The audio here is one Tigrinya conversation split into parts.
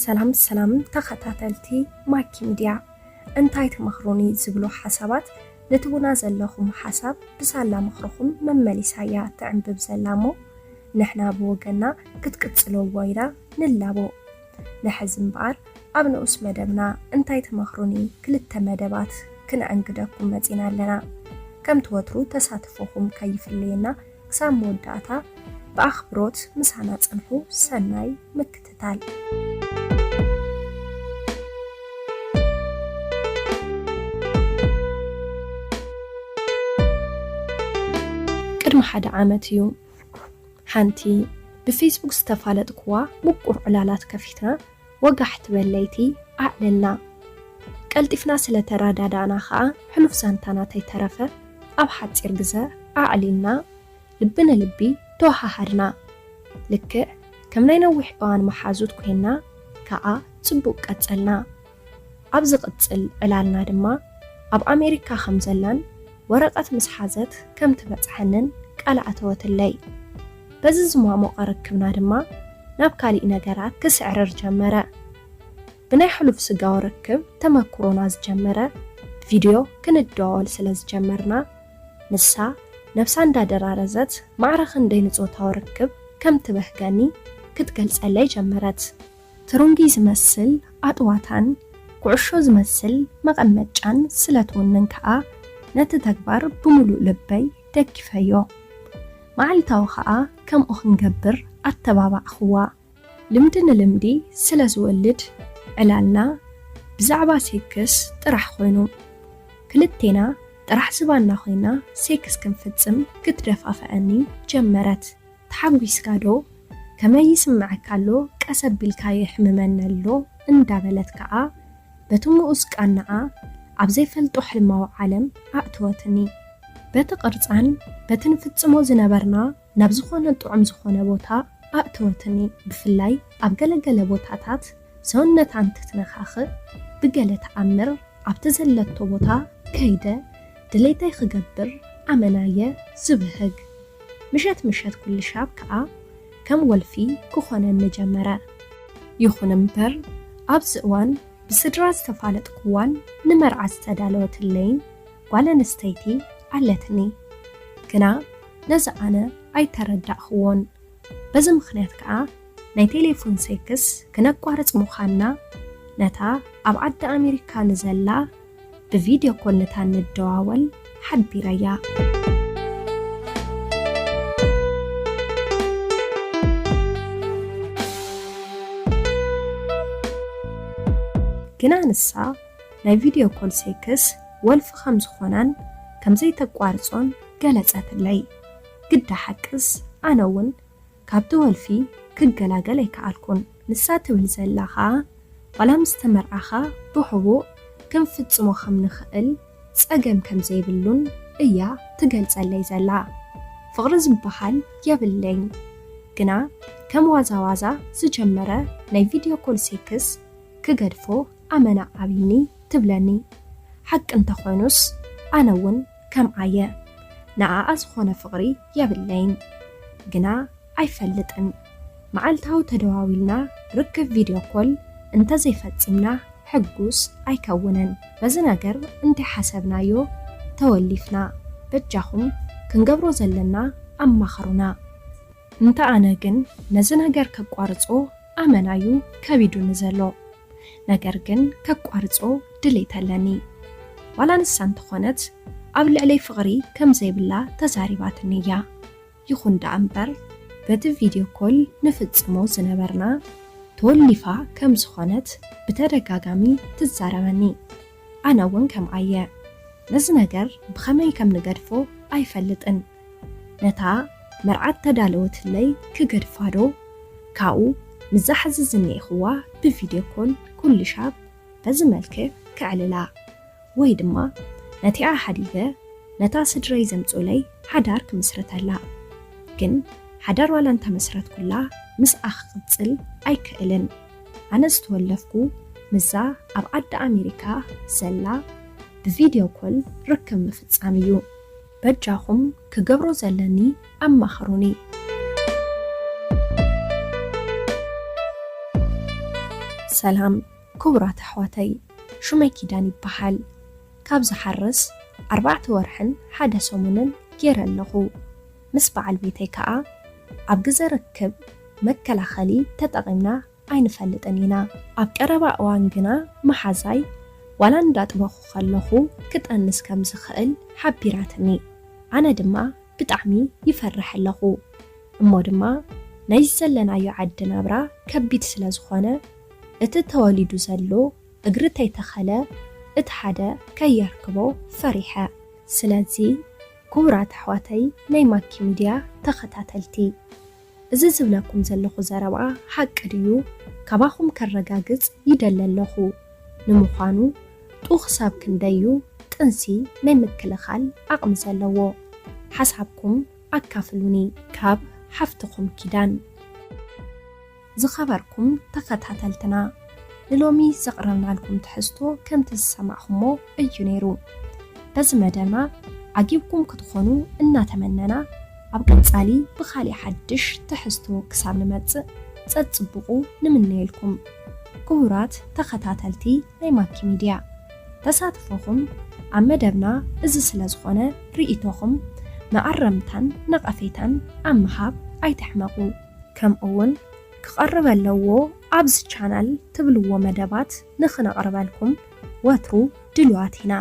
ሰላም ተኸታተልቲ ማኪ ሚድያ እንታይ ተመኽሩኒ ዝብሉ ሓሳባት ንትቡና ዘለኹም ሓሳብ ብሳላ ምኽርኹም መመሊሳያ ትዕንብብ ዘላሞ ንሕና ብወገና ክትቅጽልዎ ኢና ንላቦ ንሕዚ እምበኣር ኣብ ንኡስ መደብና እንታይ ተመኽሩኒ ክልተ መደባት ክንዕንግደኩም መጺና ኣለና ከም ትወትሩ ተሳትፎኹም ከይፍለየና ክሳብ መወዳእታ በአኽብሮት ምሳና ጽንሑ ሰናይ ምክትታል ቅድሚ ሓደ ዓመት እዩ ሓንቲ ብፌስቡክ ዝተፋለጥክዋ ምቁር ዕላላት ከፊትና ወጋሕቲ በለይቲ ኣዕለልና ቀልጢፍና ስለተራዳዳና ኸዓ ሕሉፍ ዛንታናት ኣይተረፈ ኣብ ሓፂር ግዜ ኣዕሊልና ልብነ ልቢ ተዋሃሃድና ልክዕ ከም ናይ ነዊሕ እዋን መሓዙት ኮይና ከዓ ጽቡቕ ቀጸልና ኣብ ዝቕጽል ዕላልና ድማ ኣብ ኣሜሪካ ከም ዘላን ወረቐት ምስ ሓዘት ከም ትበጽሐንን ቃልኣተወትለይ በዚ ዝሟሞቐ ርክብና ድማ ናብ ካሊእ ነገራት ክስዕርር ጀመረ ብናይ ሕሉፍ ስጋዊ ርክብ ተመክሮና ዝጀመረ ቪድዮ ክንደዋወል ስለ ዝጀመርና ንሳ ነፍሳ እንዳደራረዘት ማዕረኽ እንደይንጾታው ርክብ ከም ትበህገኒ ክትገልጸለይ ጀመረት ትሩንጊ ዝመስል ኣጥዋታን ኩዕሾ ዝመስል መቐመጫን ስለትውንን ከዓ ነቲ ተግባር ብምሉእ ልበይ ደጊፈዮ መዓልታዊ ከዓ ከምኡ ክንገብር ኣተባባዕኽዋ ልምዲ ንልምዲ ስለ ዝወልድ ዕላልና ብዛዕባ ሴክስ ጥራሕ ኮይኑ ክልቴና ጥራሕ ዝባና ኮይና ሴክስ ክንፍጽም ክትደፋፈአኒ ጀመረት ተሓጒስካዶ ከመይ ይስምዓካሎ ቀሰቢልካ ይሕምመነሎ እንዳበለት ከዓ በትምኡስ ቃናዓ ኣብ ዘይፈልጦ ሕልማዊ ዓለም ኣእትወትኒ በቲ ቅርጻን በትንፍጽሞ ዝነበርና ናብ ዝኾነ ጥዑም ዝኾነ ቦታ ኣእትወትኒ ብፍላይ ኣብ ገለገለ ቦታታት ሰውነታ እንትትነኻኽእ ብገለ ተኣምር ኣብቲ ዘለቶ ቦታ ከይደ ድሌተይ ክገብር ኣመናየ ዝብህግ ምሸት ኩሉ ሻብ ከዓ ከም ወልፊ ክኾነኒ ጀመረ ይኹን እምበር ኣብዚ እዋን ብስድራ ዝተፋለጥክዋን ንመርዓ ዝተዳለወትለይን ጓል ኣንስተይቲ ኣለትኒ ግና ነዚ ኣነ ኣይተረዳእኽዎን በዚ ምኽንያት ከዓ ናይ ቴሌፎን ሴክስ ክነቋርጽ ምዃንና ነታ ኣብ ዓዲ ኣሜሪካ ንዘላ ብቪድዮ ኮል ነታ ንደዋወል ሓቢረያ ግና ንሳ ናይ ቪድዮ ኮል ሴክስ ወልፊ ከም ዝኾናን ከም ዘይተቋርጾን ገለጸትለይ ግዳ ሓቅስ ኣነ እውን ካብቲ ወልፊ ክገላገል ኣይከኣልኩን ንሳ ትብል ዘላኻ ዋላ ምስ ተመርዓኻ ብሕቡእ ክንፍጽሞ ከም ንኽእል ጸገም ከም ዘይብሉን እያ ትገልጸለይ ዘላ ፍቕሪ ዝበሃል የብለኝ ግና ከም ዋዛ ዝጀመረ ናይ ቪድዮ ኮል ሴክስ ክገድፎ ኣመና ዓቢኒ ትብለኒ ሓቂ እንተኾይኑስ ኣነ እውን ከም ኣየ ንዓኣ ዝኾነ ፍቕሪ የብለይን ግና ኣይፈልጥን መዓልታዊ ተደዋዊልና ርክብ ቪድዮ ኮል እንተዘይፈጺምና ሕጉስ ኣይከውንን በዚ ነገር እንታይ ሓሰብናዮ ተወሊፍና በጃኹም ክንገብሮ ዘለና ኣማኸሩና እንተ ኣነ ግን ነዚ ነገር ከቋርጾ ኣመናዩ ከቢዱኒ ዘሎ ነገር ግን ከቋርጾ ድሌት ኣለኒ ዋላ ንሳ እንተኾነት ኣብ ልዕለይ ፍቕሪ ከም ዘይብላ ተዛሪባትኒ እያ ይኹን ዳ እምበር በቲ ቪድዮ ኮል ንፍጽሞ ዝነበርና ተወሊፋ ከም ዝኾነት ብተደጋጋሚ ትዛረበኒ ኣነ እውን ከም ኣየ ነዚ ነገር ብኸመይ ከም ንገድፎ ኣይፈልጥን ነታ መርዓት ተዳለወትለይ ክገድፋዶ ካብኡ ምዛሕዚ ዝኒኤኽዋ ብቪድዮ ኮል ኩሉ ሻብ በዚ መልክዕ ክዕልላ ወይ ድማ ነቲኣ ሓዲገ ነታ ስድረይ ዘምጾለይ ሓዳር ክምስረተላ ግን ሓዳር ዋላ እንተመስረት ኩላ ምስኣ ክቕጽል ኣይክእልን ኣነ ዝተወለፍኩ ምዛ ኣብ ዓዲ ኣሜሪካ ዘላ ብቪድዮ ኮል ርክብ ምፍጻም እዩ በጃኹም ክገብሮ ዘለኒ ኣማኸሩኒ ሰላም ክቡራት ኣሕዋተይ ሹመይ ኪዳን ይበሃል ካብ ዝሓርስ 4 ወርሕን ሓደ ሰሙንን ገይረ ኣለኹ ምስ በዓል ቤተይ ከዓ ኣብ ግዜ ርክብ መከላኸሊ ተጠቒምና ኣይንፈልጥን ኢና ኣብ ቀረባ እዋን ግና መሓዛይ ዋላ እንዳጥበኹ ከለኹ ክጠንስ ከም ዝኽእል ሓቢራትኒ ኣነ ድማ ብጣዕሚ ይፈርሕ ኣለኹ እሞ ድማ ናይ ዘለናዮ ዓዲ ናብራ ከቢድ ስለ ዝኾነ እቲ ተወሊዱ ዘሎ እግሪ ተይተኸለ እቲ ሓደ ከየርክቦ ፈሪሐ ስለዚ ክቡራት ኣሕዋተይ ናይ ማኪ ሚድያ ተኸታተልቲ እዚ ዝብለኩም ዘለኹ ዘረባ ሓቂ ድዩ ካባኹም ከረጋግጽ ይደሊ ኣለኹ ንምዃኑ ጡኽ ሳብ ክንደዩ ጥንሲ ናይ ምክልኻል ዓቕሚ ዘለዎ ሓሳብኩም ኣካፍሉኒ ካብ ሓፍትኹም ኪዳን ዝኸበርኩም ተኸታተልትና ንሎሚ ዘቕረብናልኩም ትሕዝቶ ከምቲ ዝሰማዕኹሞ እዩ ነይሩ በዚ መደብና ዓጊብኩም ክትኾኑ እናተመነና ኣብ ቀጻሊ ብኻሊእ ሓድሽ ትሕዝቶ ክሳብ ንመጽእ ጸጽብቑ ንምንየልኩም ክቡራት ተኸታተልቲ ናይ ማኪ ሚድያ ተሳትፎኹም ኣብ መደብና እዚ ስለ ዝኾነ ርኢቶኹም መዓረምታን ነቐፌታን ኣብ ምሃብ ኣይተሕመቑ ከምኡውን ክቐርብ ኣለዎ ኣብዚ ቻናል ትብልዎ መደባት ንኽነቕርበልኩም ወትሩ ድልዋት ኢና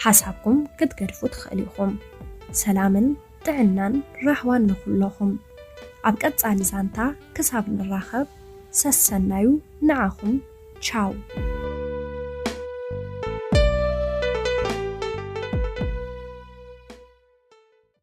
ሓሳብኩም ክትገድፉ ትኽእሉ ኢኹም ሰላምን ጥዕናን ራህዋን ንኹለኹም ኣብ ቀጻሊ ዛንታ ክሳብ ንራኸብ ሰሰናዩ ንዓኹም ቻው